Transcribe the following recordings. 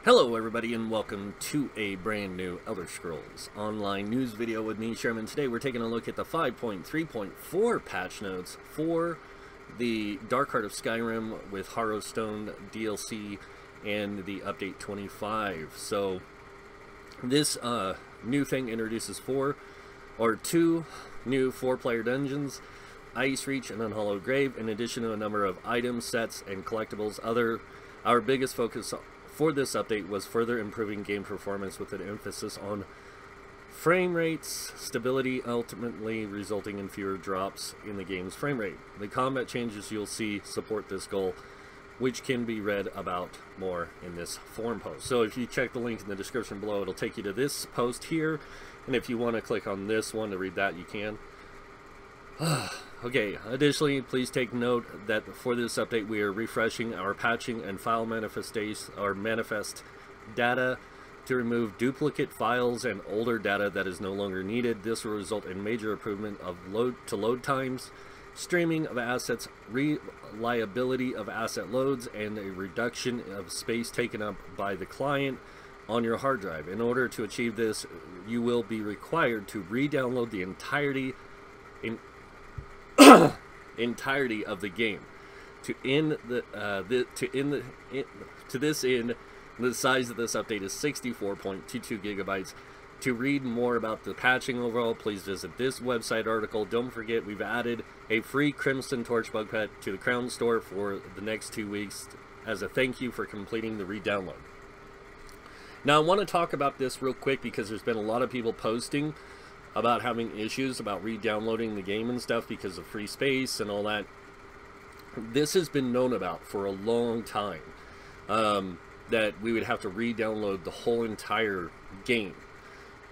Hello everybody and welcome to a brand new Elder Scrolls Online news video with me, Sherman. Today we're taking a look at the 5.3.4 patch notes for the Dark Heart of Skyrim with Harrowstorm DLC and the update 25. So this new thing introduces two new 4-player dungeons, Ice Reach and Unhallowed Grave, in addition to a number of items, sets, and collectibles. Our biggest focus for this update was further improving game performance with an emphasis on frame rates, stability, ultimately resulting in fewer drops in the game's frame rate. The combat changes you'll see support this goal, which can be read about more in this forum post. So if you check the link in the description below, it'll take you to this post here, and if you want to click on this one to read that, you can. Okay, additionally, please take note that for this update we are refreshing our patching and file manifest data to remove duplicate files and older data that is no longer needed. This will result in major improvement of load times, streaming of assets, reliability of asset loads, and a reduction of space taken up by the client on your hard drive. In order to achieve this, you will be required to re-download the entirety of the game. To this end, the size of this update is 64.22 gigabytes. To read more about the patching overall, please visit this website article. Don't forget, we've added a free Crimson Torch bug pet to the Crown Store for the next 2 weeks as a thank you for completing the re-download. Now, I want to talk about this real quick because there's been a lot of people posting about having issues about re-downloading the game and stuff because of free space and all that. This has been known about for a long time, that we would have to re-download the whole entire game.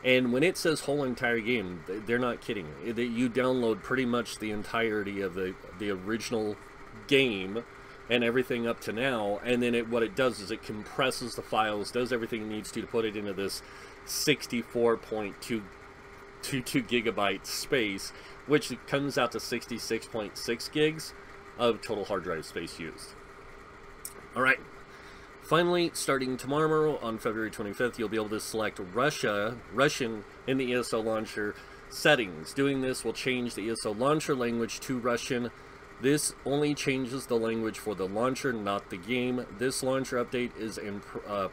And when it says whole entire game, they're not kidding. You download pretty much the entirety of the original game and everything up to now, and then what it does is it compresses the files, does everything it needs to put it into this 64.22 gigabyte space, which comes out to 66.6 gigs of total hard drive space used. Alright, finally, starting tomorrow on February 25th, you'll be able to select Russian in the ESO launcher settings. Doing this will change the ESO launcher language to Russian. This only changes the language for the launcher, not the game. This launcher update is in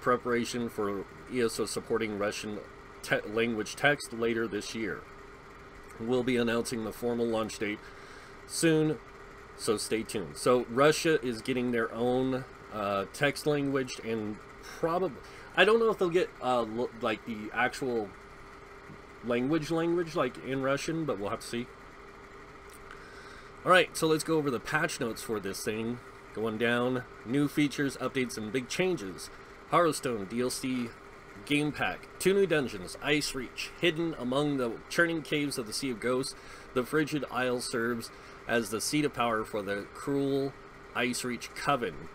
preparation for ESO supporting Russian language text later this year. We'll be announcing the formal launch date soon, so stay tuned. So Russia is getting their own text language, and probably, I don't know if they'll get like the actual language like in Russian, but we'll have to see. Alright, so let's go over the patch notes for this thing. Going down, new features, updates, and big changes. Harrowstorm DLC Game Pack, 2 new dungeons, Ice Reach, hidden among the churning caves of the Sea of Ghosts. The Frigid Isle serves as the seat of power for the cruel Ice Reach Coven.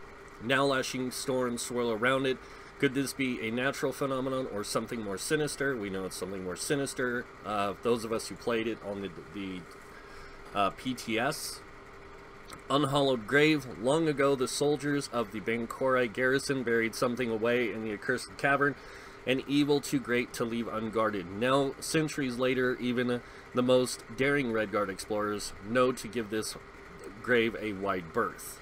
Now lashing storms swirl around it. Could this be a natural phenomenon or something more sinister? We know it's something more sinister. Those of us who played it on the PTS. Unhallowed Grave. Long ago, the soldiers of the Bankora garrison buried something away in the accursed cavern, an evil too great to leave unguarded. Now, centuries later, even the most daring Redguard explorers know to give this grave a wide berth.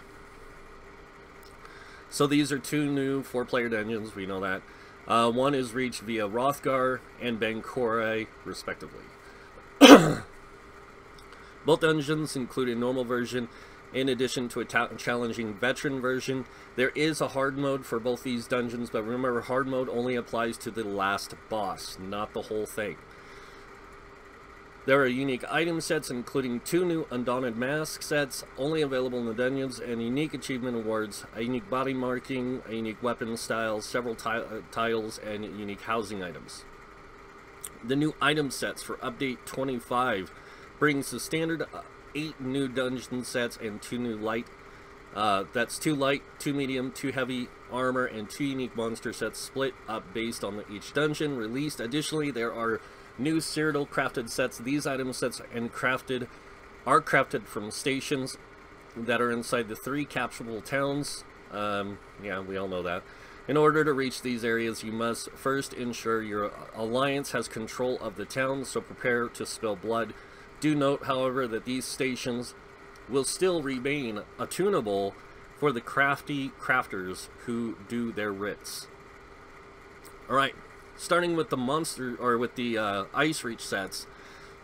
So these are 2 new 4-player dungeons, we know that. One is reached via Hrothgar and Bankora, respectively. Both dungeons include a normal version in addition to a challenging veteran version. There is a hard mode for both these dungeons, but remember, hard mode only applies to the last boss, not the whole thing. There are unique item sets, including 2 new Undaunted Mask sets, only available in the dungeons, and unique achievement awards, a unique body marking, a unique weapon style, several tiles, and unique housing items. The new item sets for Update 25 brings the standard 8 new dungeon sets and 2 new light. That's 2 light, 2 medium, 2 heavy armor, and 2 unique monster sets split up based on each dungeon released. Additionally, there are new Cyrodiil crafted sets. These item sets are crafted from stations that are inside the 3 capturable towns. Yeah, we all know that. In order to reach these areas, you must first ensure your alliance has control of the town, so prepare to spill blood. Do note, however, that these stations will still remain attunable for the crafty crafters who do their writs. Alright, starting with the monster, or with the Ice Reach sets,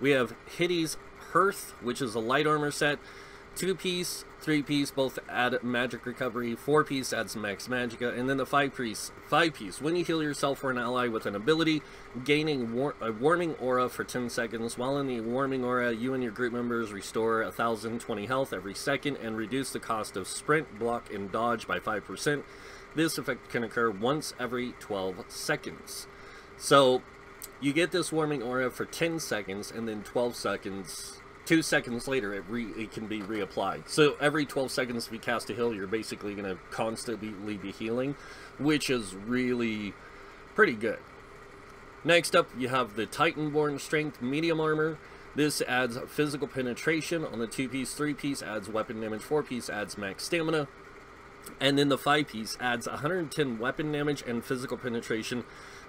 we have Hitty's Hearth, which is a light armor set. 2-piece, 3-piece, both add magic recovery. 4-piece adds max magicka, and then the 5-piece. When you heal yourself or an ally with an ability, gaining a warming aura for 10 seconds. While in the warming aura, you and your group members restore 1,020 health every second and reduce the cost of sprint, block, and dodge by 5%. This effect can occur once every 12 seconds. So, you get this warming aura for 10 seconds, and then 12 seconds... 2 seconds later, it can be reapplied. So every 12 seconds if you cast a heal, you're basically going to constantly be healing, which is really pretty good. Next up, you have the Titanborn Strength Medium Armor. This adds physical penetration on the 2-piece. 3-piece adds weapon damage. 4-piece adds max stamina. And then the 5-piece adds 110 weapon damage and physical penetration.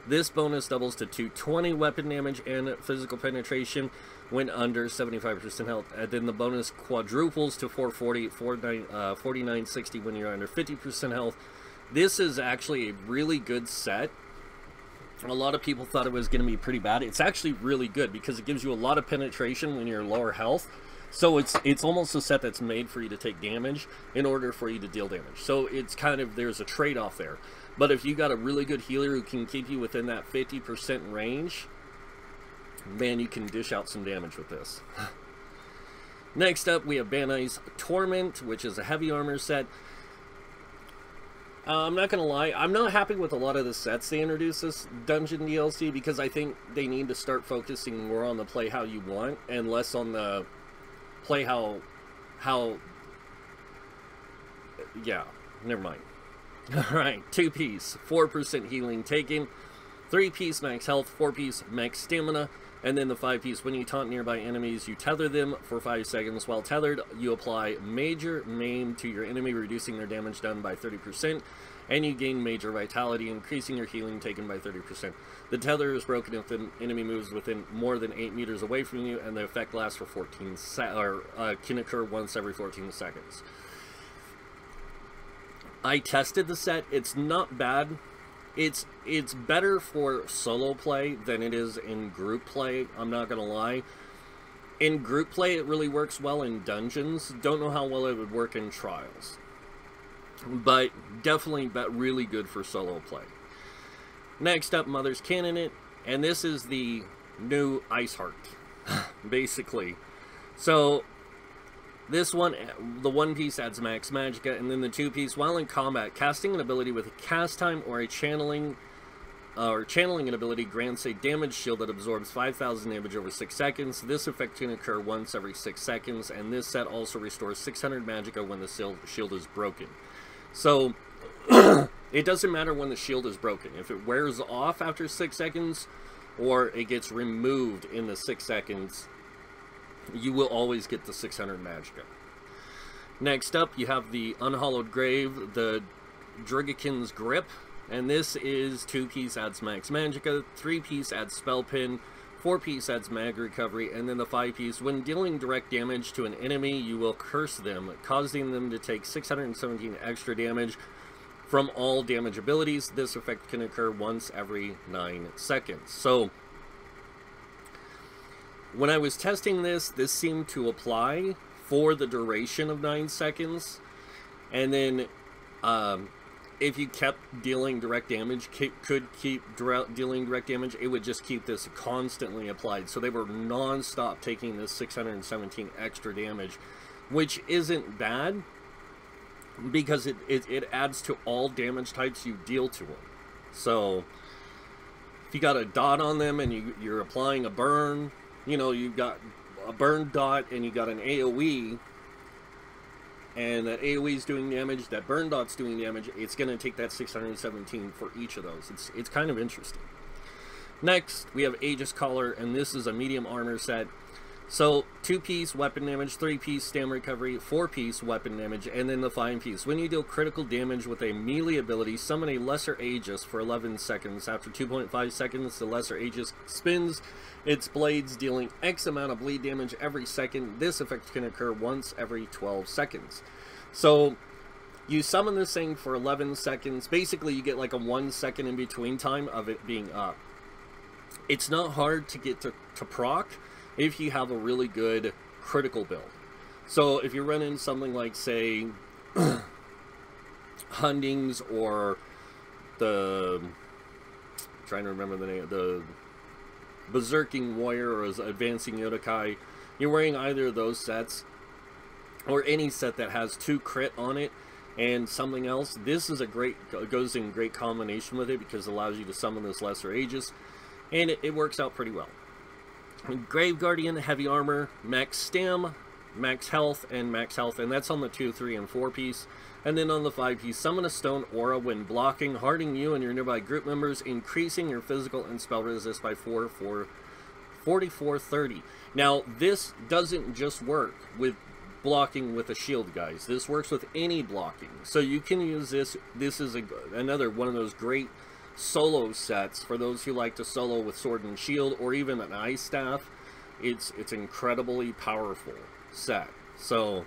This bonus doubles to 220 weapon damage and physical penetration when under 75% health. And then the bonus quadruples to 440, 4960 when you're under 50% health. This is actually a really good set. A lot of people thought it was going to be pretty bad. It's actually really good because it gives you a lot of penetration when you're lower health. So it's almost a set that's made for you to take damage in order for you to deal damage. So it's kind of, there's a trade-off there. But if you got a really good healer who can keep you within that 50% range, man, you can dish out some damage with this. Next up, we have Banai's Torment, which is a heavy armor set. I'm not going to lie, I'm not happy with a lot of the sets they introduced this dungeon DLC because I think they need to start focusing more on the play how you want and less on the play how yeah, never mind. Alright, 2-piece, 4% healing taken, 3-piece max health, 4-piece max stamina, and then the 5-piece, when you taunt nearby enemies, you tether them for 5 seconds. While tethered, you apply Major Maim to your enemy, reducing their damage done by 30%, and you gain Major Vitality, increasing your healing taken by 30%. The tether is broken if the enemy moves within more than 8 meters away from you, and the effect lasts for 14 can occur once every 14 seconds. I tested the set. It's not bad. It's better for solo play than it is in group play. I'm not gonna lie. In group play, it really works well in dungeons. Don't know how well it would work in trials, but definitely really good for solo play. Next up, Mother's Cannonade, and this is the new Ice Heart, basically. So this one, the 1-piece adds max magicka, and then the 2-piece, while in combat, casting an ability with a cast time or a channeling an ability grants a damage shield that absorbs 5,000 damage over 6 seconds. This effect can occur once every 6 seconds, and this set also restores 600 magicka when the shield is broken. So it doesn't matter when the shield is broken. If it wears off after 6 seconds, or it gets removed in the 6 seconds, you will always get the 600 magicka. Next up, you have the Unhallowed Grave, the Drigakin's Grip, and this is 2-piece adds max magicka, 3-piece adds spell pin, 4-piece adds mag recovery, and then the 5-piece, when dealing direct damage to an enemy, you will curse them, causing them to take 617 extra damage from all damage abilities. This effect can occur once every 9 seconds. So when I was testing this seemed to apply for the duration of 9 seconds. And then if you kept dealing direct damage, could keep dealing direct damage, it would just keep this constantly applied. So they were non-stop taking this 617 extra damage, which isn't bad because it adds to all damage types you deal to them. So if you got a dot on them and you're applying a burn, you know, you've got a burn dot and you got an AoE, and that AoE is doing damage, that burn dot's doing damage, it's going to take that 617 for each of those. It's kind of interesting. Next, we have Aegis Collar, and this is a medium armor set. So 2-piece weapon damage, 3-piece stam recovery, 4-piece weapon damage, and then the 5-piece. When you deal critical damage with a melee ability, summon a Lesser Aegis for 11 seconds. After 2.5 seconds, the Lesser Aegis spins its blades, dealing X amount of bleed damage every second. This effect can occur once every 12 seconds. So you summon this thing for 11 seconds. Basically, you get like a 1 second in between time of it being up. It's not hard to get to proc if you have a really good critical build. So if you run in something like, say, Hundings or the, trying to remember the name, the Berserking Warrior or Advancing Yodokai, you're wearing either of those sets or any set that has 2 crit on it and something else. This is a great, goes in great combination with it because it allows you to summon this Lesser Aegis, and it works out pretty well. Grave Guardian, heavy armor, max stam, max health, and that's on the 2, 3, and 4-piece. And then on the 5-piece, summon a stone aura when blocking, hardening you and your nearby group members, increasing your physical and spell resist by 4430. Now, this doesn't just work with blocking with a shield, guys. This works with any blocking. So you can use this. This is another one of those great solo sets for those who like to solo with sword and shield or even an ice staff. It's incredibly powerful set. So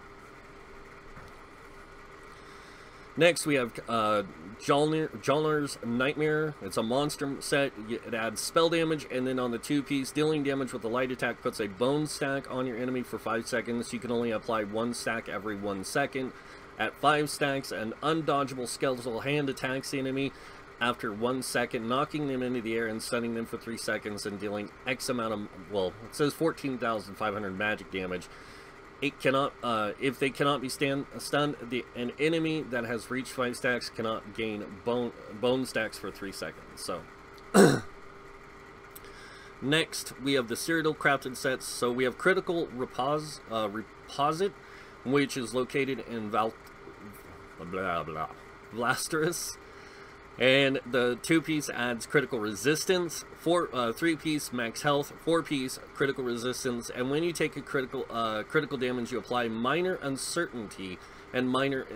next we have Jolner's Nightmare. It's a monster set. It adds spell damage, and then on the 2-piece, dealing damage with a light attack puts a bone stack on your enemy for 5 seconds. You can only apply 1 stack every 1 second. At 5 stacks, an undodgeable skeletal hand attacks the enemy after 1 second, knocking them into the air and stunning them for 3 seconds and dealing X amount of, well, it says 14,500 magic damage. It cannot, if they cannot be stunned, an enemy that has reached 5 stacks cannot gain bone stacks for 3 seconds. So, next we have the Cyrodiil crafted sets. So we have Critical Reposit, which is located in Vlasteris. And the 2-piece adds critical resistance, 3-piece max health, 4-piece critical resistance, and when you take a critical damage, you apply minor uncertainty and minor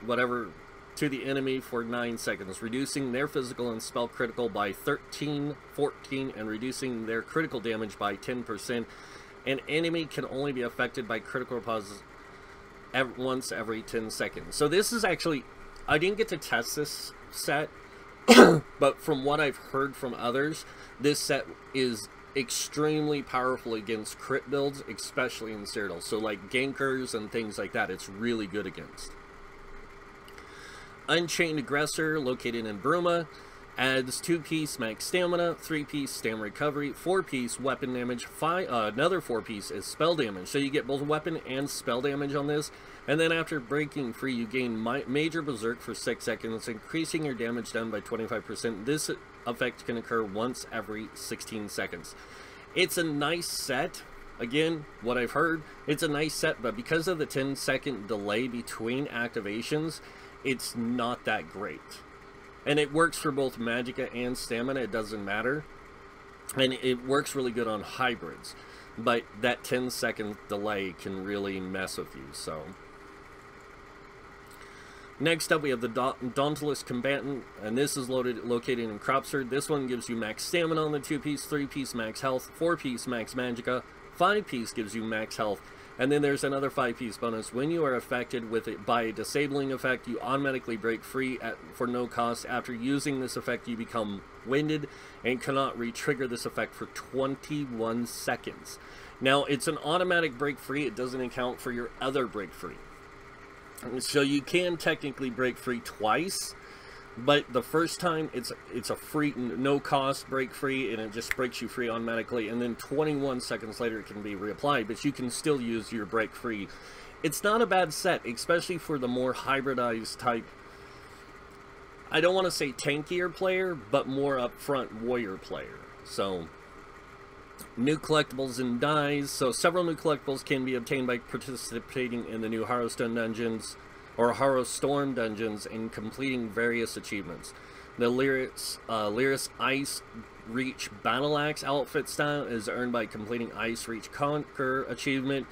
whatever to the enemy for 9 seconds, reducing their physical and spell critical by 13, 14, and reducing their critical damage by 10%. An enemy can only be affected by critical reposits once every 10 seconds. So this is actually, I didn't get to test this set, but from what I've heard from others, this set is extremely powerful against crit builds, especially in Cyrodiil. So like gankers and things like that, it's really good against. Unchained Aggressor, located in Bruma, adds 2-piece max stamina, 3-piece stam recovery, 4-piece weapon damage, another 4-piece is spell damage. So you get both weapon and spell damage on this. And then after breaking free, you gain Major Berserk for 6 seconds, increasing your damage done by 25%. This effect can occur once every 16 seconds. It's a nice set. Again, what I've heard, it's a nice set, but because of the 10-second delay between activations, it's not that great. And it works for both Magicka and Stamina, it doesn't matter. And it works really good on hybrids. But that 10-second delay can really mess with you, so. Next up, we have the Dauntless Combatant, and this is located in Cropsford. This one gives you max stamina on the 2-piece, 3-piece max health, 4-piece max Magicka, 5-piece gives you max health, and then there's another 5-piece bonus. When you are affected with it by a disabling effect, you automatically break free for no cost. After using this effect, you become winded and cannot re-trigger this effect for 21 seconds. Now, it's an automatic break free. It doesn't account for your other break free. So you can technically break free twice, but the first time it's a free, no cost break free, and it just breaks you free automatically, and then 21 seconds later it can be reapplied, but you can still use your break free. It's not a bad set, especially for the more hybridized type, I don't want to say tankier player, but more upfront warrior player. So new collectibles and dies. So several new collectibles can be obtained by participating in the new Harrowstorm dungeons or Harrowstorm dungeons and completing various achievements. The Lyris Ice Reach Battle Axe outfit style is earned by completing Ice Reach Conquer achievement,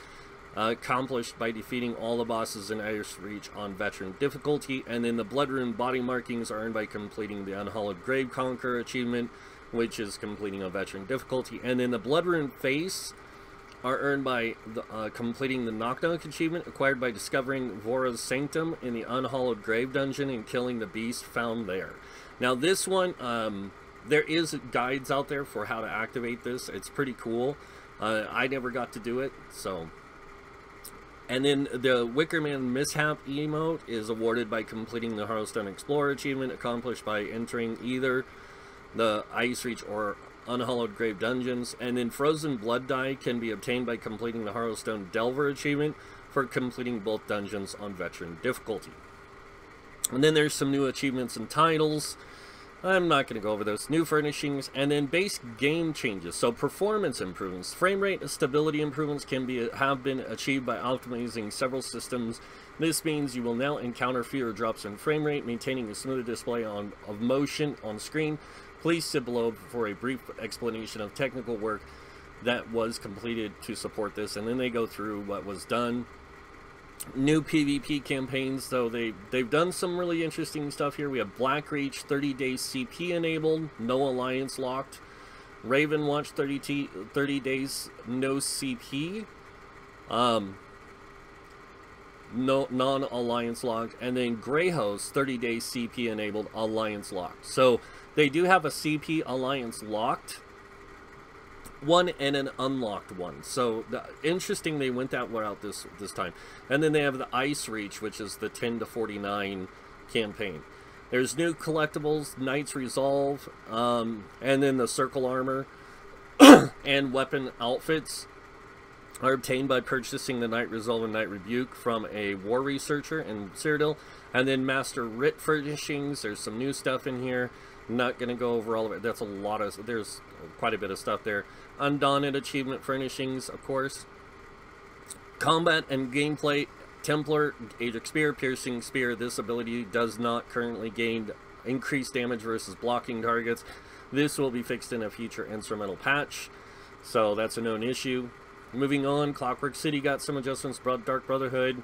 accomplished by defeating all the bosses in Ice Reach on veteran difficulty. And then the Blood Rune body markings are earned by completing the Unhallowed Grave Conquer achievement, which is completing a veteran difficulty. And then the Blood Rune face are earned by completing the Knock Knock achievement, acquired by discovering Vora's Sanctum in the Unhallowed Grave dungeon and killing the beast found there. Now this one, there is guides out there for how to activate this. It's pretty cool. I never got to do it, so. And then the Wickerman Mishap emote is awarded by completing the Harrowstorm Explorer achievement, accomplished by entering either the Ice Reach or Unhallowed Grave dungeons. And then Frozen Blood Dye can be obtained by completing the Harrowstone Delver achievement for completing both dungeons on veteran difficulty. And then there's some new achievements and titles. I'm not going to go over those. New furnishings, and then base game changes. So performance improvements, frame rate and stability improvements have been achieved by optimizing several systems. This means you will now encounter fewer drops in frame rate, maintaining a smoother display of motion on screen. Please sit below for a brief explanation of technical work that was completed to support this, and then they go through what was done. New PvP campaigns, though, they've done some really interesting stuff here. We have Black Reach 30 days CP enabled, no alliance locked. Raven Watch 30 days no CP, no non-alliance locked, and then Grey Host 30 days CP enabled, alliance locked. So they do have a CP alliance locked one and an unlocked one. So interesting, they went that route this time. And then they have the Ice Reach, which is the 10 to 49 campaign. There's new collectibles, Knight's Resolve, and then the Circle Armor and weapon outfits are obtained by purchasing the Knight Resolve and Knight Rebuke from a war researcher in Cyrodiil. And then Master Writ furnishings, there's some new stuff in here. I'm not going to go over all of it. That's a lot of, there's quite a bit of stuff there. Undaunted achievement furnishings, of course. Combat and gameplay, Templar, Aedric Spear, Piercing Spear. This ability does not currently gain increased damage versus blocking targets. This will be fixed in a future instrumental patch, so that's a known issue. Moving on, Clockwork City got some adjustments. Dark Brotherhood.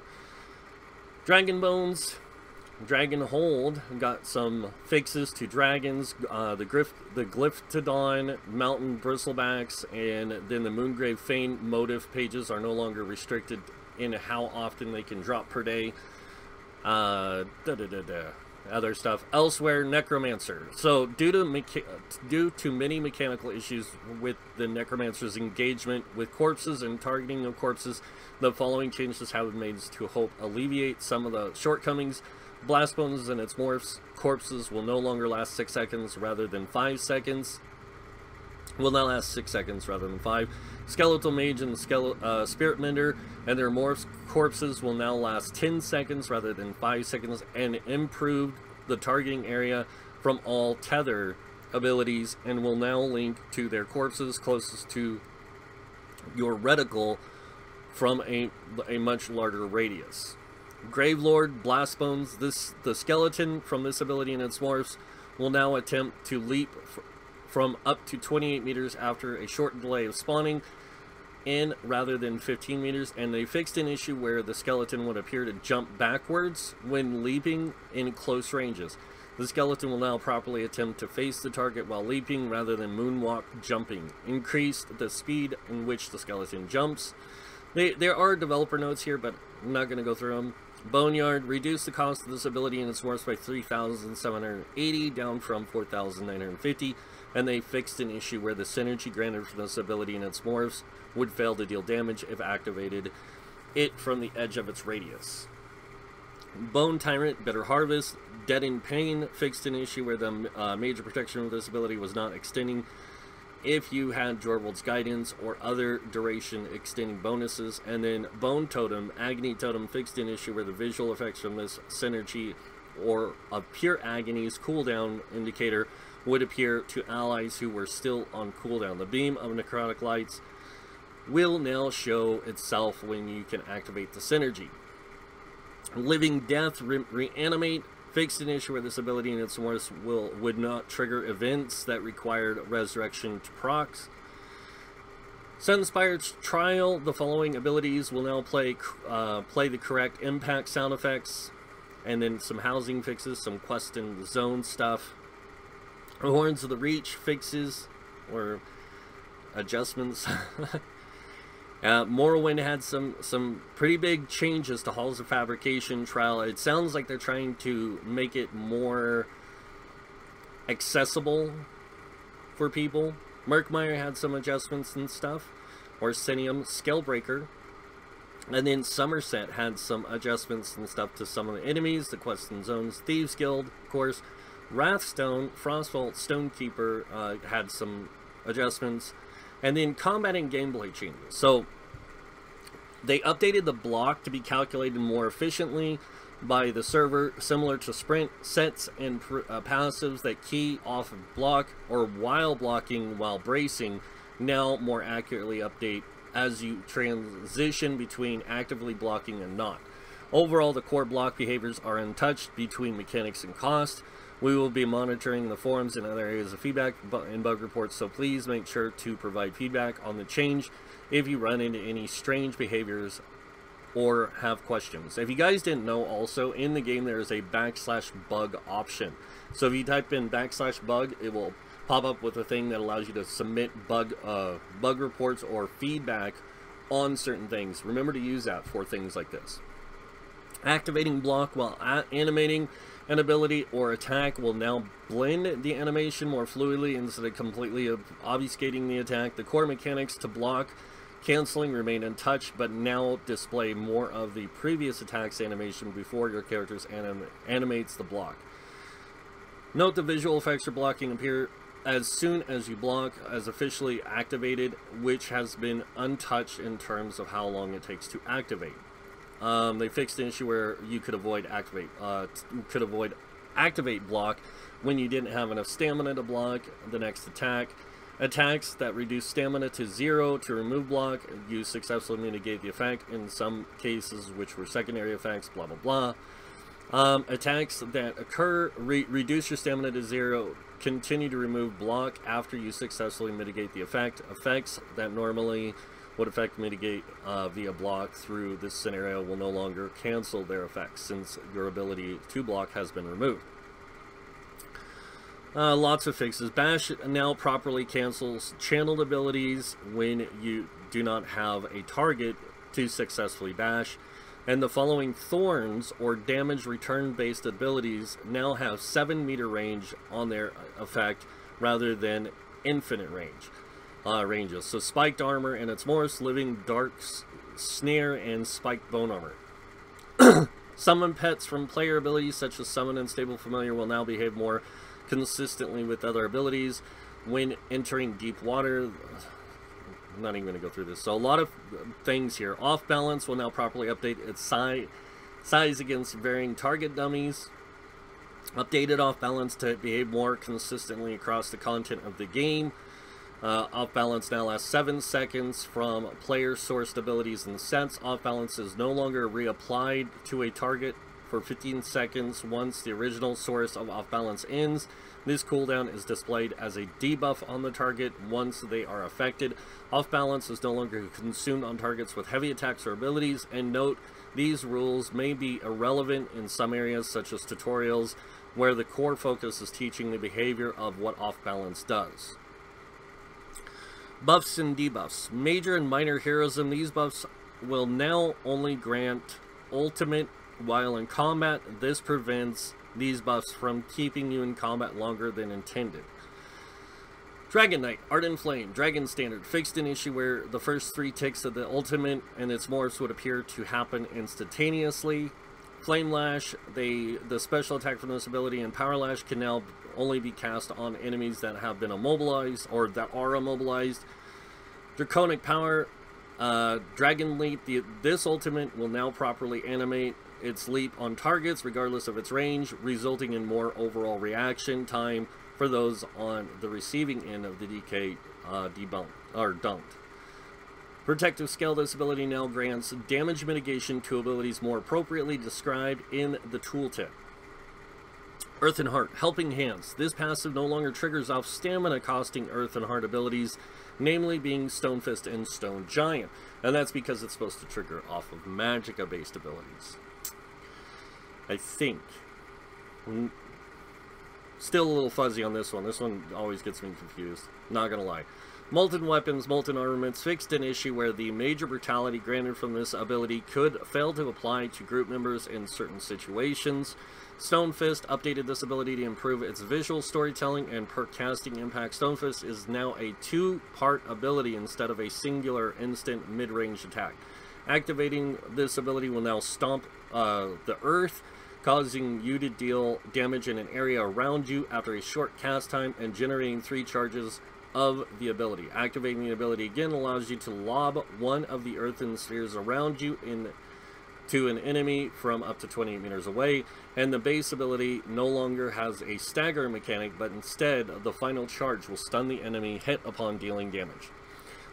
Dragon Bones, Dragon Hold got some fixes to dragons, the Glyphtodon, Mountain Bristlebacks, and then the Moongrave Fane motive pages are no longer restricted in how often they can drop per day. Other stuff. Elsewhere, Necromancer. So due to many mechanical issues with the Necromancer's engagement with corpses and targeting of corpses, the following changes have been made to help alleviate some of the shortcomings. Blastbones and its morphs corpses will no longer last 6 seconds rather than 5 seconds. Will now last 6 seconds rather than 5. Skeletal Mage and Spirit Mender and their morphs corpses will now last 10 seconds rather than 5 seconds, and improved the targeting area from all tether abilities, and will now link to their corpses closest to your reticle from a much larger radius. Gravelord, Blastbones, the skeleton from this ability and its morphs will now attempt to leap from up to 28 meters after a short delay of spawning in rather than 15 meters, and they fixed an issue where the skeleton would appear to jump backwards when leaping in close ranges. The skeleton will now properly attempt to face the target while leaping rather than moonwalk jumping. Increased the speed in which the skeleton jumps. There are developer notes here, but I'm not going to go through them. Boneyard, reduced the cost of this ability and its morphs by 3,780 down from 4,950, and they fixed an issue where the synergy granted for this ability and its morphs would fail to deal damage if activated it from the edge of its radius. Bone Tyrant, Bitter Harvest, Dead in Pain fixed an issue where the major protection of this ability was not extending if you had Jorvold's Guidance or other duration extending bonuses. And then Bone Totem, Agony Totem fixed an issue where the visual effects from this synergy or of pure agony's cooldown indicator would appear to allies who were still on cooldown. The Beam of Necrotic Lights will now show itself when you can activate the synergy. Living Death, Reanimate fixed an issue where this ability and its source would not trigger events that required resurrection to procs. Sun-inspired trial. The following abilities will now play the correct impact sound effects, and then some housing fixes, some quest and zone stuff. Horns of the Reach fixes or adjustments. Morrowind had some pretty big changes to Halls of Fabrication trial. It sounds like they're trying to make it more accessible for people. Murkmire had some adjustments and stuff. Orsinium, Scalebreaker. And then Somerset had some adjustments and stuff to some of the enemies, the quests and zones. Thieves Guild, of course. Wrathstone, Frostvault, Stonekeeper had some adjustments. And then combat and gameplay changes. So they updated the block to be calculated more efficiently by the server, similar to sprint sets and passives that key off of block or while blocking while bracing, now more accurately update as you transition between actively blocking and not. Overall, the core block behaviors are untouched between mechanics and cost. We will be monitoring the forums and other areas of feedback and bug reports, so please make sure to provide feedback on the change if you run into any strange behaviors or have questions. If you guys didn't know, also in the game there is a /bug option. So if you type in /bug, it will pop up with a thing that allows you to submit bug reports or feedback on certain things. Remember to use that for things like this. Activating block while animating an ability or attack will now blend the animation more fluidly instead of completely obfuscating the attack. The core mechanics to block canceling remain untouched, but now display more of the previous attack's animation before your character's animates the block. Note the visual effects for blocking appear as soon as you block, as officially activated, which has been untouched in terms of how long it takes to activate. They fixed an issue where you could avoid activate block when you didn't have enough stamina to block the next attack. Attacks that reduce stamina to 0 to remove block, you successfully mitigate the effect in some cases, which were secondary effects, blah blah blah. Attacks that occur reduce your stamina to 0, continue to remove block after you successfully mitigate the effect. Effects that normally would affect mitigate via block through this scenario will no longer cancel their effects since your ability to block has been removed. Lots of fixes. Bash now properly cancels channeled abilities when you do not have a target to successfully bash. And the following thorns or damage return based abilities now have 7-meter range on their effect rather than infinite ranges. So spiked armor and its morphs, living dark snare, and spiked bone armor. Summon pets from player abilities such as summon and stable familiar will now behave more consistently with other abilities when entering deep water. I'm not even going to go through this. So a lot of things here. Off balance will now properly update its size against varying target dummies. Updated off balance to behave more consistently across the content of the game. Off balance now lasts 7 seconds from player sourced abilities and sets. Off balance is no longer reapplied to a target for 15 seconds once the original source of off balance ends. This cooldown is displayed as a debuff on the target once they are affected. Off balance is no longer consumed on targets with heavy attacks or abilities, and note these rules may be irrelevant in some areas such as tutorials where the core focus is teaching the behavior of what off balance does. Buffs and debuffs. Major and minor heroism. These buffs will now only grant ultimate while in combat. This prevents these buffs from keeping you in combat longer than intended. Dragon Knight, Art and Flame, Dragon Standard, fixed an issue where the first 3 ticks of the ultimate and its morphs would appear to happen instantaneously. Flame Lash, the special attack from this ability, and Power Lash can now only be cast on enemies that have been immobilized or that are immobilized. Draconic Power, Dragon Leap, this ultimate will now properly animate its leap on targets regardless of its range, resulting in more overall reaction time for those on the receiving end of the DK dumped. Protective Scale, this ability now grants damage mitigation to abilities more appropriately described in the tooltip. Earth and Heart, Helping Hands. This passive no longer triggers off stamina costing Earth and Heart abilities, namely being Stone Fist and Stone Giant. And that's because it's supposed to trigger off of Magicka-based abilities. I think. Still a little fuzzy on this one. This one always gets me confused. Not gonna lie. Molten Weapons, Molten Armaments, fixed an issue where the major brutality granted from this ability could fail to apply to group members in certain situations. Stone Fist updated this ability to improve its visual storytelling and per casting impact. Stone Fist is now a two-part ability instead of a singular instant mid-range attack. Activating this ability will now stomp the earth, causing you to deal damage in an area around you after a short cast time and generating 3 charges of the ability. Activating the ability again allows you to lob one of the earthen spheres around you to an enemy from up to 28 meters away, and the base ability no longer has a stagger mechanic, but instead the final charge will stun the enemy hit upon dealing damage.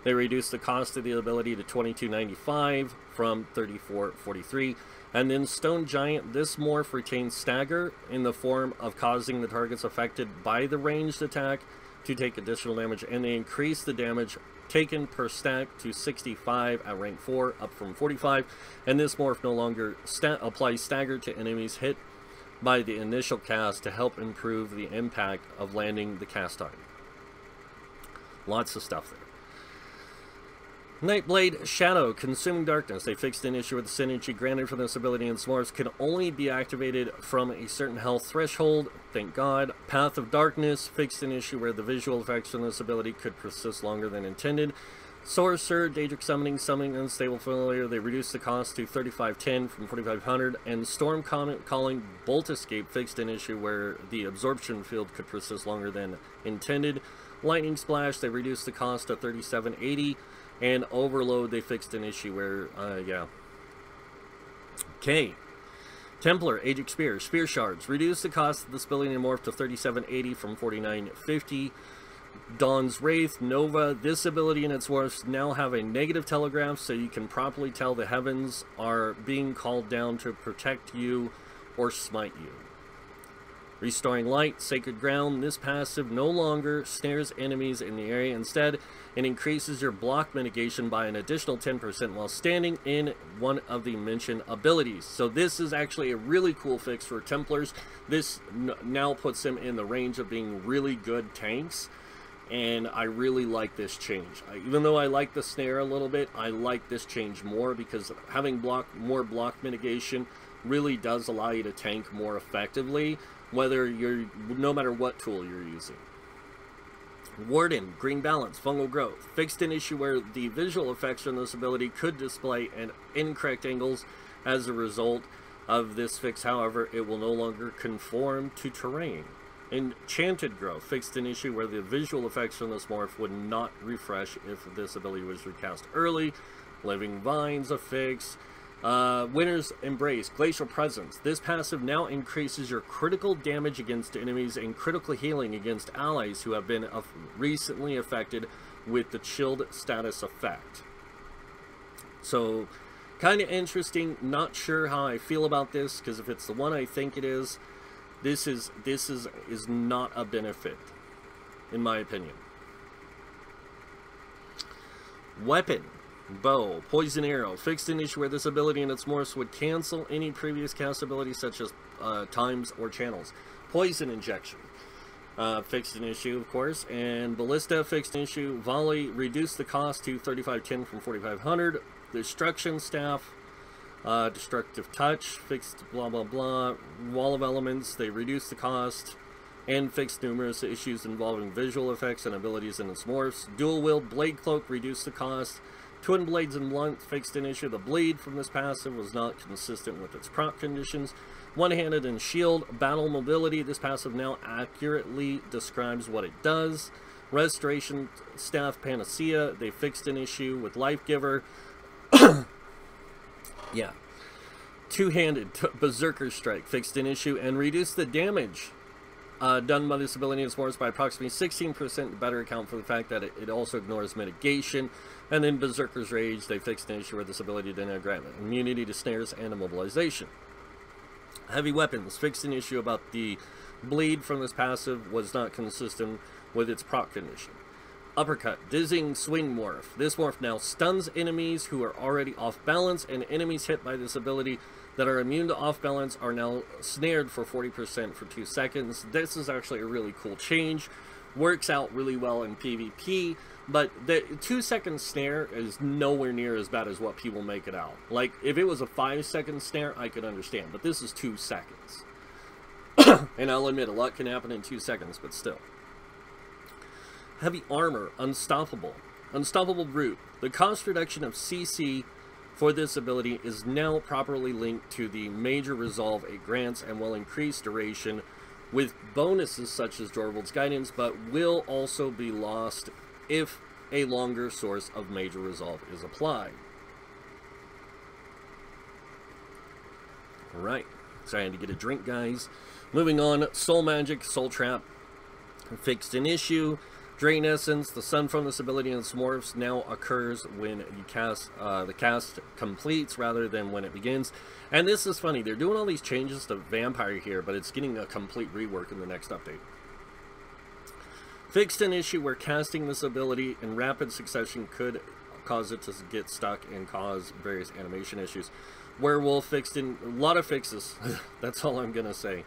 They reduce the cost of the ability to $22.95 from $34.43. And then Stone Giant, this morph retains stagger in the form of causing the targets affected by the ranged attack to take additional damage, and they increase the damage taken per stack to 65 at rank 4, up from 45, and this morph no longer applies stagger to enemies hit by the initial cast to help improve the impact of landing the cast time. Lots of stuff there. Nightblade Shadow, Consuming Darkness. They fixed an issue with the synergy granted from this ability, and morphs can only be activated from a certain health threshold. Thank God. Path of Darkness fixed an issue where the visual effects from this ability could persist longer than intended. Sorcerer, Daedric Summoning, Summoning Unstable Familiar. They reduced the cost to $35.10 from $4,500. And Storm Calling Bolt Escape fixed an issue where the absorption field could persist longer than intended. Lightning Splash, they reduced the cost to $37.80. And Overload, they fixed an issue where, yeah. Okay. Templar, Aegis Spear, Spear Shards. Reduce the cost of this ability and morph to $37.80 from $49.50. Dawn's Wraith, Nova. This ability and its morphs now have a negative telegraph, so you can properly tell the heavens are being called down to protect you or smite you. Restoring Light, Sacred Ground. This passive no longer snares enemies in the area. Instead, it increases your block mitigation by an additional 10% while standing in one of the mentioned abilities. So this is actually a really cool fix for Templars. This now puts them in the range of being really good tanks, and I really like this change. Even though I like the snare a little bit, I like this change more because having more block mitigation really does allow you to tank more effectively, no matter what tool you're using. Warden, Green Balance, Fungal Growth. Fixed an issue where the visual effects from this ability could display at incorrect angles. As a result of this fix, however, it will no longer conform to terrain. Enchanted Growth fixed an issue where the visual effects from this morph would not refresh if this ability was recast early. Living Vines, a fix. Winter's Embrace, Glacial Presence. This passive now increases your critical damage against enemies and critical healing against allies who have been recently affected with the chilled status effect. So, kind of interesting. Not sure how I feel about this, because if it's the one I think it is, this is not a benefit, in my opinion. Weapon. Bow, Poison Arrow, fixed an issue where this ability and its morphs would cancel any previous cast abilities such as times or channels. Poison Injection, fixed an issue, of course. And Ballista, fixed an issue. Volley, reduced the cost to $35.10 from $4,500. Destruction Staff, Destructive Touch, fixed blah blah blah. Wall of Elements, they reduced the cost and fixed numerous issues involving visual effects and abilities in its morphs. Dual Wield Blade Cloak, reduced the cost. Twin Blades and Blunt, fixed an issue. The bleed from this passive was not consistent with its proc conditions. One-Handed and Shield, Battle Mobility. This passive now accurately describes what it does. Restoration Staff Panacea, they fixed an issue with Life Giver. Yeah. Two-Handed Berserker Strike, fixed an issue and reduced the damage done by this ability and morphs by approximately 16%, better account for the fact that it also ignores mitigation. And then Berserker's Rage, they fixed an issue where this ability didn't grant immunity to snares and immobilization. Heavy Weapons, fixed an issue about the Bleed from this passive was not consistent with its proc condition. Uppercut, Dizzying Swing Morph. This morph now stuns enemies who are already off balance, and enemies hit by this ability that are immune to off balance are now snared for 40% for 2 seconds. This is actually a really cool change. Works out really well in PvP, but the 2-second snare is nowhere near as bad as what people make it out. Like, if it was a 5-second snare, I could understand, but this is 2 seconds. And I'll admit, a lot can happen in 2 seconds, but still. Heavy Armor, Unstoppable. Unstoppable Brute. The cost reduction of CC for this ability is now properly linked to the major resolve it grants and will increase duration with bonuses such as Jorvald's Guidance, but will also be lost if a longer source of major resolve is applied. Alright, sorry I had to get a drink, guys. Moving on, Soul Magic, Soul Trap, fixed an issue. Drain Essence, the Sun from this ability and Smorphs now occurs when you cast, the cast completes rather than when it begins. And this is funny, they're doing all these changes to Vampire here, but it's getting a complete rework in the next update. Fixed an issue where casting this ability in rapid succession could cause it to get stuck and cause various animation issues. Werewolf fixed in a lot of fixes. That's all I'm gonna say.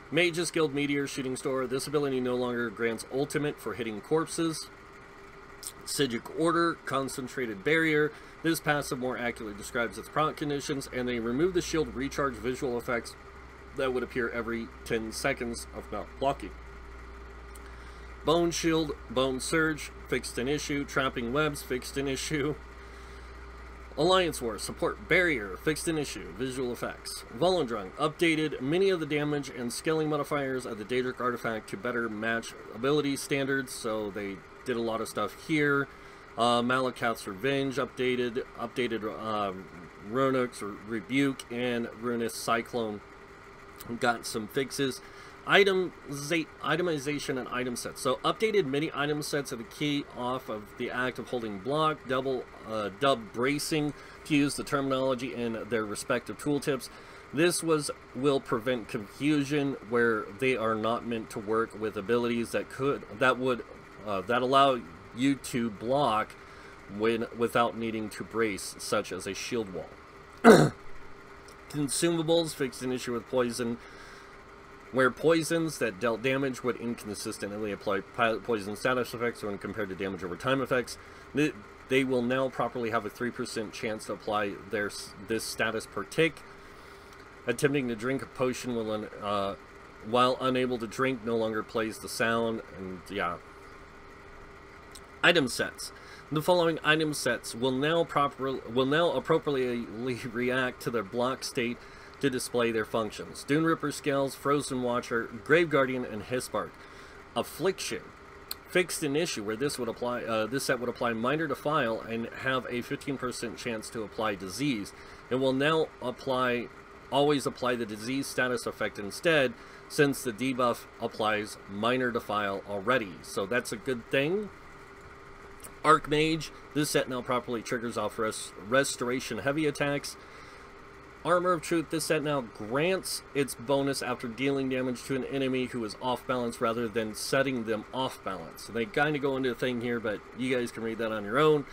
Mage's Guild Meteor Shooting Star. This ability no longer grants ultimate for hitting corpses. Sigic Order, Concentrated Barrier. This passive more accurately describes its proc conditions, and they remove the shield recharge visual effects that would appear every 10 seconds of not blocking. Bone Shield, Bone Surge, fixed an issue. Trapping Webs, fixed an issue. Alliance War, Support Barrier, fixed an issue, visual effects. Volendrung, updated many of the damage and scaling modifiers of the Daedric artifact to better match ability standards, so they did a lot of stuff here. Malakath's Revenge updated Ronuk's Rebuke and Runus Cyclone got some fixes. Itemization and item sets. So updated many item sets of the key off of the act of holding block, dub bracing, to use the terminology in their respective tooltips. This will prevent confusion where they are not meant to work with abilities that allow you to block without needing to brace, such as a shield wall. Consumables fixed an issue with poison, where poisons that dealt damage would inconsistently apply poison status effects when compared to damage over time effects. They will now properly have a 3% chance to apply this status per tick. Attempting to drink a potion while unable to drink no longer plays the sound, and yeah. Item sets. The following item sets will now appropriately react to their block state to display their functions. Dune Ripper Scales, Frozen Watcher, Grave Guardian, and Hispark. Affliction. Fixed an issue where this would apply. This set would apply Minor Defile and have a 15% chance to apply Disease. It will now always apply the Disease status effect instead, since the debuff applies Minor Defile already. So that's a good thing. Archmage. This set now properly triggers off Restoration heavy attacks. Armor of Truth, this set now grants its bonus after dealing damage to an enemy who is off balance rather than setting them off balance. So they kind of go into a thing here, but you guys can read that on your own.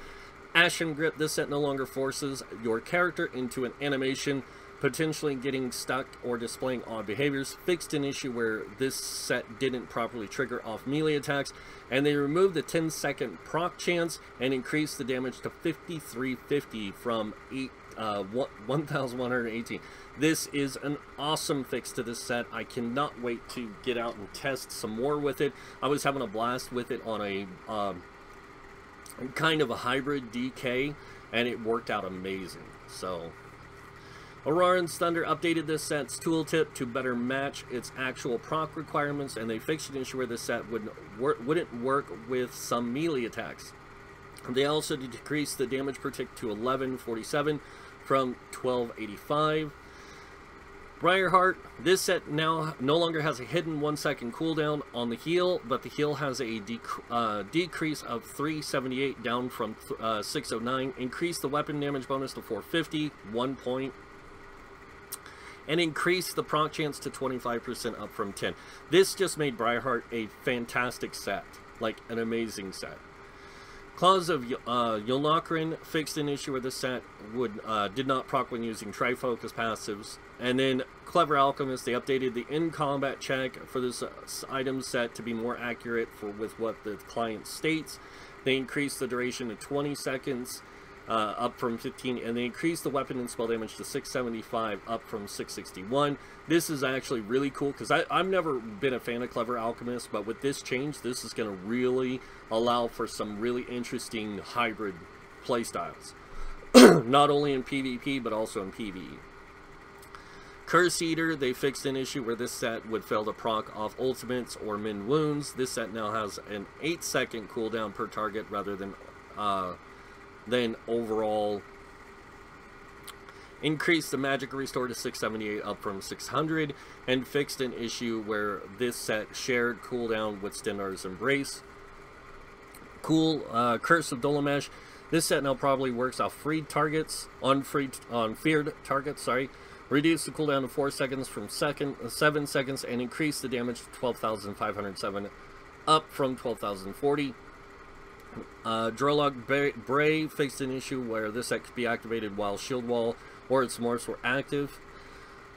Ashen Grip, this set no longer forces your character into an animation, potentially getting stuck or displaying odd behaviors. Fixed an issue where this set didn't properly trigger off melee attacks, and they removed the 10-second proc chance and increased the damage to 5350 from 1118. This is an awesome fix to this set. I cannot wait to get out and test some more with it. I was having a blast with it on a kind of a hybrid DK, and it worked out amazing. So Auroran's Thunder updated this set's tooltip to better match its actual proc requirements, and they fixed an issue where this set wouldn't work with some melee attacks. They also decreased the damage per tick to 1147 from 1285. Briarheart, this set now no longer has a hidden 1-second cooldown on the heal, but the heal has a decrease of 378 down from 609. Increase the weapon damage bonus to 450, 1 point. and increased the proc chance to 25% up from 10. This just made Briarheart a fantastic set, like an amazing set. Claws of Yolnokrin fixed an issue where the set did not proc when using Trifocus passives. And then Clever Alchemist, they updated the in-combat check for this item set to be more accurate with what the client states. They increased the duration to 20 seconds, up from 15, and they increased the weapon and spell damage to 675, up from 661. This is actually really cool, because I've never been a fan of Clever Alchemist, but with this change, this is going to really allow for some really interesting hybrid playstyles. Not only in PvP, but also in PvE. Curse Eater, they fixed an issue where this set would fail to proc off ultimates or min wounds. This set now has an 8-second cooldown per target rather than overall. Increased the magic restore to 678 up from 600, and fixed an issue where this set shared cooldown with Stendar's Embrace. Curse of Dolomesh. This set now probably works off freed targets, on feared targets, sorry. Reduce the cooldown to 4 seconds from 7 seconds, and increase the damage to 12,507 up from 12,040. Drolog Bray fixed an issue where this set could be activated while Shield Wall or its morphs were active.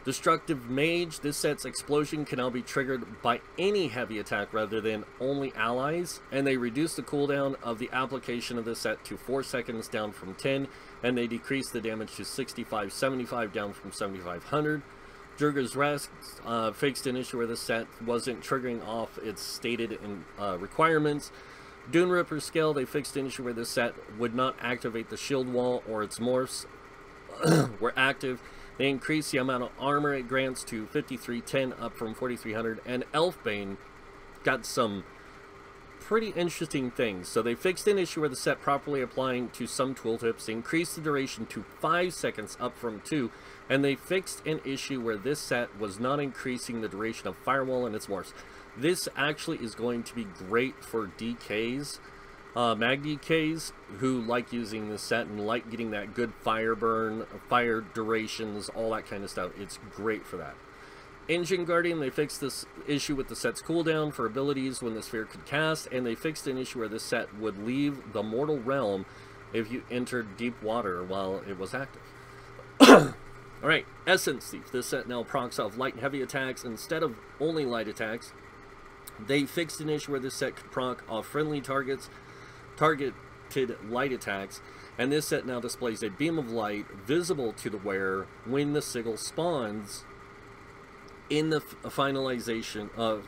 Destructive Mage, this set's explosion can now be triggered by any heavy attack rather than only allies, and they reduced the cooldown of the application of this set to 4 seconds down from 10, and they decreased the damage to 6575 down from 7500. Jurger's Rest fixed an issue where this set wasn't triggering off its stated requirements. Dune Ripper Scale, they fixed an issue where this set would not activate the shield wall or its morphs were active. They increased the amount of armor it grants to 5310 up from 4300, and Elfbane got some pretty interesting things. So they fixed an issue where the set properly applying to some tooltips. They increased the duration to 5 seconds up from 2, and they fixed an issue where this set was not increasing the duration of Firewall and its morphs. This actually is going to be great for DKs, mag DKs, who like using this set and like getting that good fire burn, fire durations, all that kind of stuff. It's great for that. Engine Guardian, they fixed this issue with the set's cooldown for abilities when the sphere could cast, and they fixed an issue where this set would leave the mortal realm if you entered deep water while it was active. Alright, Essence Thief. This set now procs off light and heavy attacks instead of only light attacks. They fixed an issue where this set could proc off friendly targeted light attacks, and this set now displays a beam of light visible to the wearer when the sigil spawns in the finalization of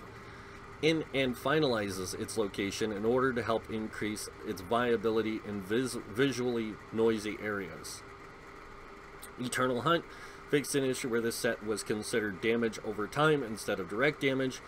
and finalizes its location in order to help increase its viability in visually noisy areas. Eternal Hunt fixed an issue where this set was considered damage over time instead of direct damage.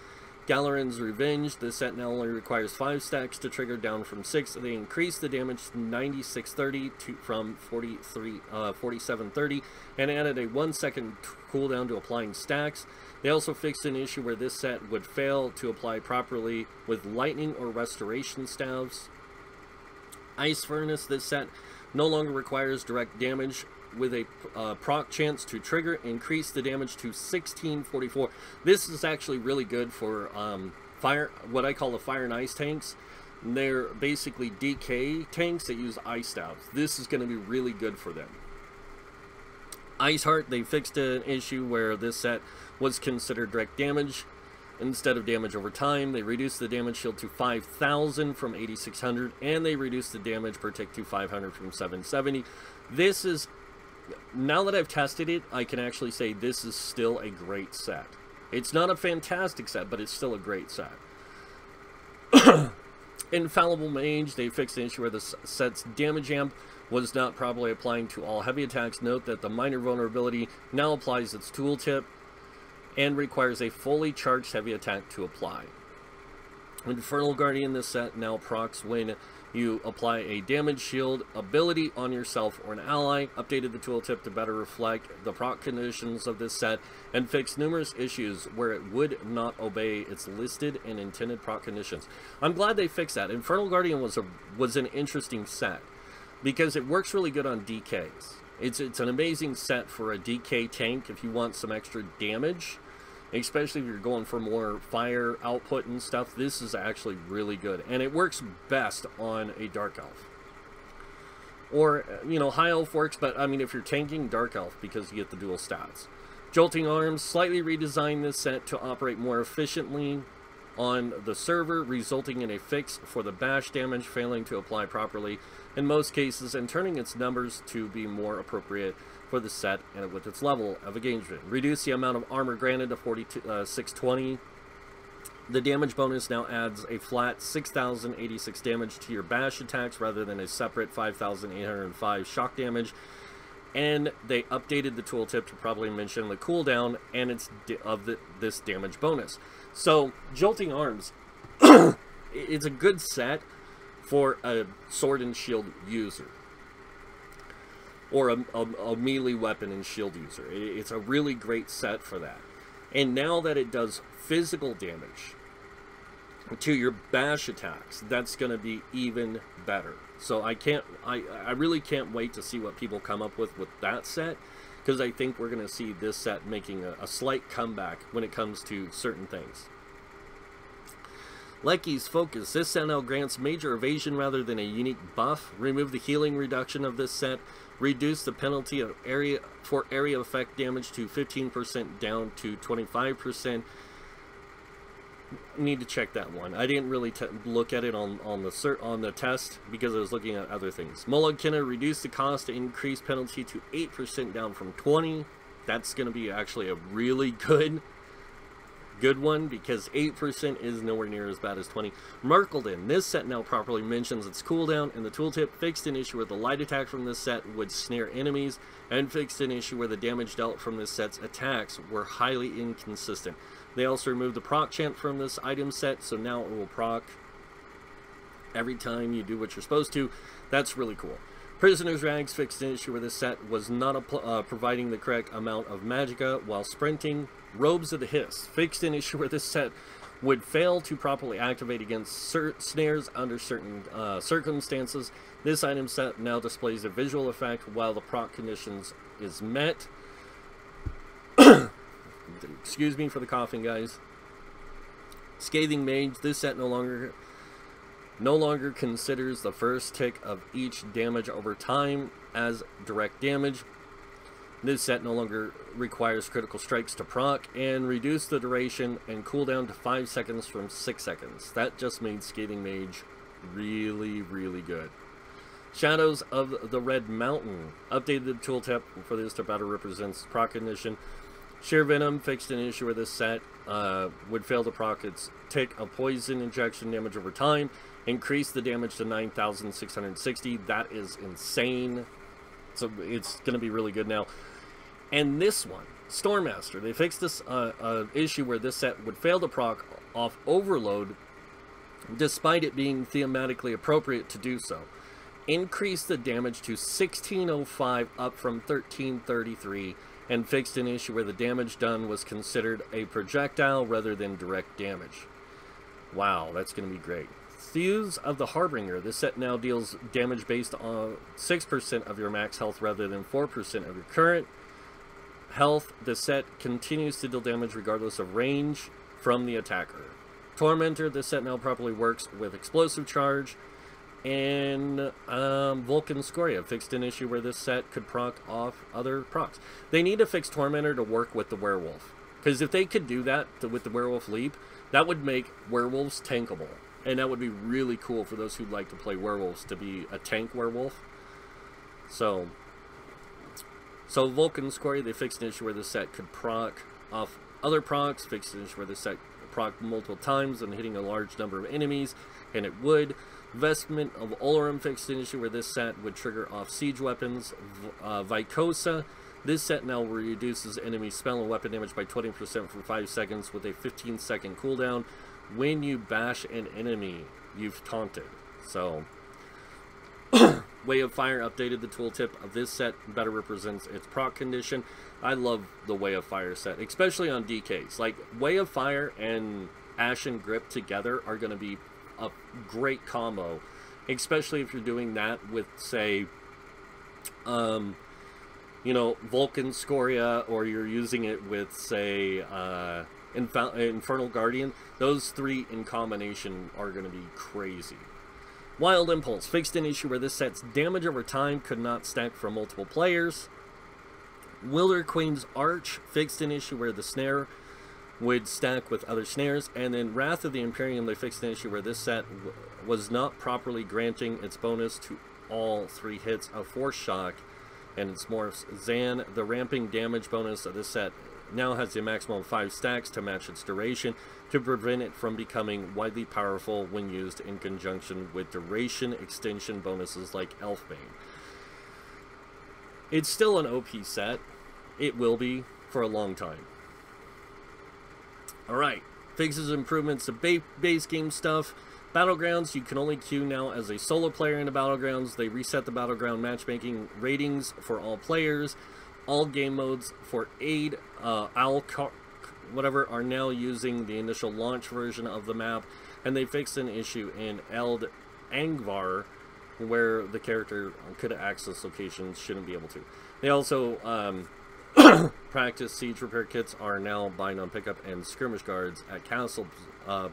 Galeron's Revenge, this set now only requires 5 stacks to trigger, down from 6. They increased the damage to 9630 from 4730, and added a 1 second cooldown to applying stacks. They also fixed an issue where this set would fail to apply properly with lightning or restoration staves. Ice Furnace, this set no longer requires direct damage with a proc chance to trigger. Increase the damage to 1644. This is actually really good for what I call the fire and ice tanks. They're basically DK tanks that use ice staves. This is going to be really good for them. Iceheart, they fixed an issue where this set was considered direct damage instead of damage over time. They reduced the damage shield to 5,000 from 8,600, and they reduced the damage per tick to 500 from 770. This is, now that I've tested it, I can actually say this is still a great set. It's not a fantastic set, but it's still a great set. Infallible Mage, they fixed the issue where the set's damage amp was not properly applying to all heavy attacks. Note that the minor vulnerability now applies its tooltip and requires a fully charged heavy attack to apply. Infernal Guardian, this set now procs when you apply a damage shield ability on yourself or an ally. Updated the tooltip to better reflect the proc conditions of this set, and fixed numerous issues where it would not obey its listed and intended proc conditions. I'm glad they fixed that. Infernal Guardian was an interesting set because it works really good on DKs. It's an amazing set for a DK tank if you want some extra damage, especially if you're going for more fire output and stuff. This is actually really good, and it works best on a Dark Elf. Or, you know, High Elf works, but I mean if you're tanking, Dark Elf, because you get the dual stats. Jolting Arms slightly redesigned this set to operate more efficiently on the server, resulting in a fix for the bash damage failing to apply properly in most cases, and turning its numbers to be more appropriate for the set and with its level of engagement. Reduce the amount of armor granted to 620. The damage bonus now adds a flat 6,086 damage to your bash attacks rather than a separate 5,805 shock damage. And they updated the tooltip to probably mention the cooldown and this damage bonus. So, Jolting Arms, it's a good set for a sword and shield user, or a melee weapon and shield user. It's a really great set for that. And now that it does physical damage to your bash attacks, that's going to be even better. So I really can't wait to see what people come up with that set, because I think we're going to see this set making a slight comeback when it comes to certain things. Lecky's Focus. This set now grants major evasion rather than a unique buff. Remove the healing reduction of this set. Reduce the penalty of area effect damage to 15% down to 25%. Need to check that one. I didn't really look at it on the test because I was looking at other things. Mulligan, reduce the cost to increase penalty to 8% down from 20. That's going to be actually a really good one, because 8% is nowhere near as bad as 20. Merkeldin. This set now properly mentions its cooldown in the tooltip. Fixed an issue where the light attack from this set would snare enemies, and fixed an issue where the damage dealt from this set's attacks were highly inconsistent. They also removed the proc chant from this item set, so now it will proc every time you do what you're supposed to. That's really cool. Prisoner's Rags fixed an issue where this set was not providing the correct amount of magicka while sprinting. Robes of the Hiss fixed an issue where this set would fail to properly activate against snares under certain circumstances. This item set now displays a visual effect while the proc conditions is met. Excuse me for the coughing, guys. Scathing Mage. This set no longer considers the first tick of each damage over time as direct damage. This set no longer requires critical strikes to proc, and reduce the duration and cooldown to 5 seconds from 6 seconds. That just made Scathing Mage really, really good. Shadows of the Red Mountain. Updated the tooltip for this to better represent proc condition. Sheer Venom fixed an issue where this set would fail to proc its tick of poison injection damage over time. Increase the damage to 9,660. That is insane. So it's going to be really good now. And this one, Stormmaster, they fixed this issue where this set would fail to proc off Overload despite it being thematically appropriate to do so. Increase the damage to 1605 up from 1333, and fixed an issue where the damage done was considered a projectile rather than direct damage. Wow, that's going to be great. Thews of the Harbinger. This set now deals damage based on 6% of your max health rather than 4% of your current health. The set continues to deal damage regardless of range from the attacker. Tormentor. This set now properly works with explosive charge. And Vulcan Scoria fixed an issue where this set could proc off other procs. They need to fix Tormentor to work with the Werewolf, because if they could do that with the Werewolf Leap, that would make werewolves tankable. And that would be really cool for those who'd like to play werewolves, to be a tank werewolf. So Vulcan Scoria, they fixed an issue where this set could proc off other procs, fixed an issue where this set proc multiple times and hitting a large number of enemies, and it would. Vestment of Olorum fixed an issue where this set would trigger off siege weapons. Vicosa. This set now reduces enemy spell and weapon damage by 20% for 5 seconds with a 15-second cooldown when you bash an enemy you've taunted. So, Way of Fire updated the tooltip of this set, better represents its proc condition. I love the Way of Fire set, especially on DKs. Like, Way of Fire and Ashen Grip together are going to be a great combo, especially if you're doing that with, say, you know, Vulcan Scoria, or you're using it with, say, Infernal Guardian, those three in combination are going to be crazy. Wild Impulse, fixed an issue where this set's damage over time could not stack for multiple players. Wilder Queen's Arch, fixed an issue where the snare would stack with other snares. And then Wrath of the Imperium, they fixed an issue where this set was not properly granting its bonus to all 3 hits of Force Shock and its morphs. Zan, the ramping damage bonus of this set now has the maximum of 5 stacks to match its duration to prevent it from becoming widely powerful when used in conjunction with duration extension bonuses like Elfbane. It's still an OP set. It will be for a long time. Alright, fixes and improvements to base game stuff. Battlegrounds, you can only queue now as a solo player in the Battlegrounds. They reset the Battleground matchmaking ratings for all players. All game modes for aid, whatever, are now using the initial launch version of the map. And they fixed an issue in Eld Angvar where the character could access locations, shouldn't be able to. They also practice siege repair kits are now bind on pickup, and skirmish guards at Castle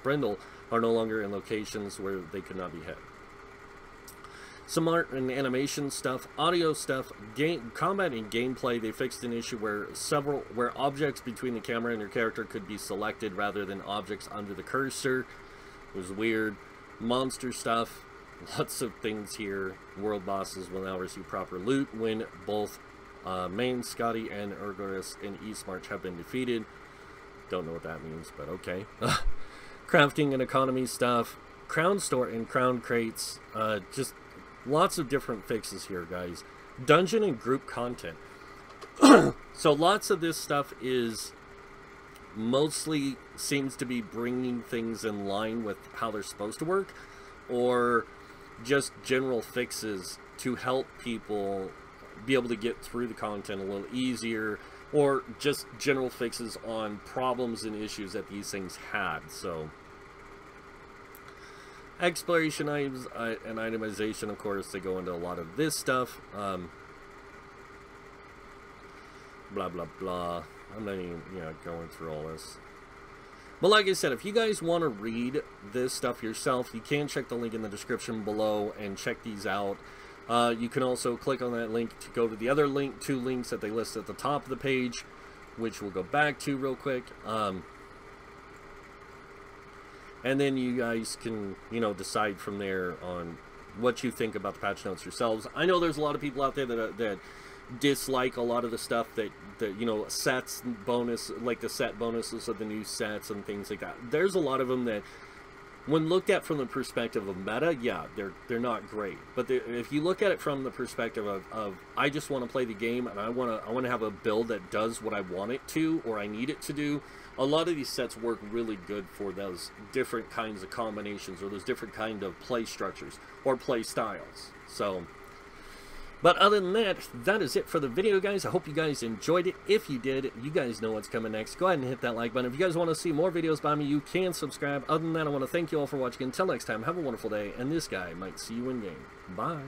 Brindle are no longer in locations where they could not be hit. Some art and animation stuff, audio stuff, combat and gameplay. They fixed an issue where objects between the camera and your character could be selected rather than objects under the cursor. It was weird. Monster stuff, lots of things here. World bosses will now receive proper loot when both Main, Scotty, and Urgoris in East March have been defeated. Don't know what that means, but okay. Crafting and economy stuff, Crown Store and Crown Crates, just lots of different fixes here, guys. Dungeon and group content. So lots of this stuff is mostly seems to be bringing things in line with how they're supposed to work, or just general fixes to help people be able to get through the content a little easier, or just general fixes on problems and issues that these things had. So exploration items and itemization, of course, they go into a lot of this stuff. Blah blah blah. I'm not even going through all this. But like I said, if you guys want to read this stuff yourself, you can check the link in the description below and check these out. You can also click on that link to go to the other two links that they list at the top of the page, which we'll go back to real quick. And then you guys can, decide from there on what you think about the patch notes yourselves. I know there's a lot of people out there that dislike a lot of the stuff that sets bonus, like the set bonuses of the new sets and things like that. There's a lot of them that, when looked at from the perspective of meta, yeah, they're not great. But if you look at it from the perspective of I just want to play the game and I want to have a build that does what I want it to, or I need it to do, a lot of these sets work really good for those different kinds of combinations, or those different kind of play structures or play styles. So, but other than that, that is it for the video, guys. I hope you guys enjoyed it. If you did, you guys know what's coming next. Go ahead and hit that like button. If you guys want to see more videos by me, you can subscribe. Other than that, I want to thank you all for watching. Until next time, have a wonderful day, and this guy might see you in game. Bye.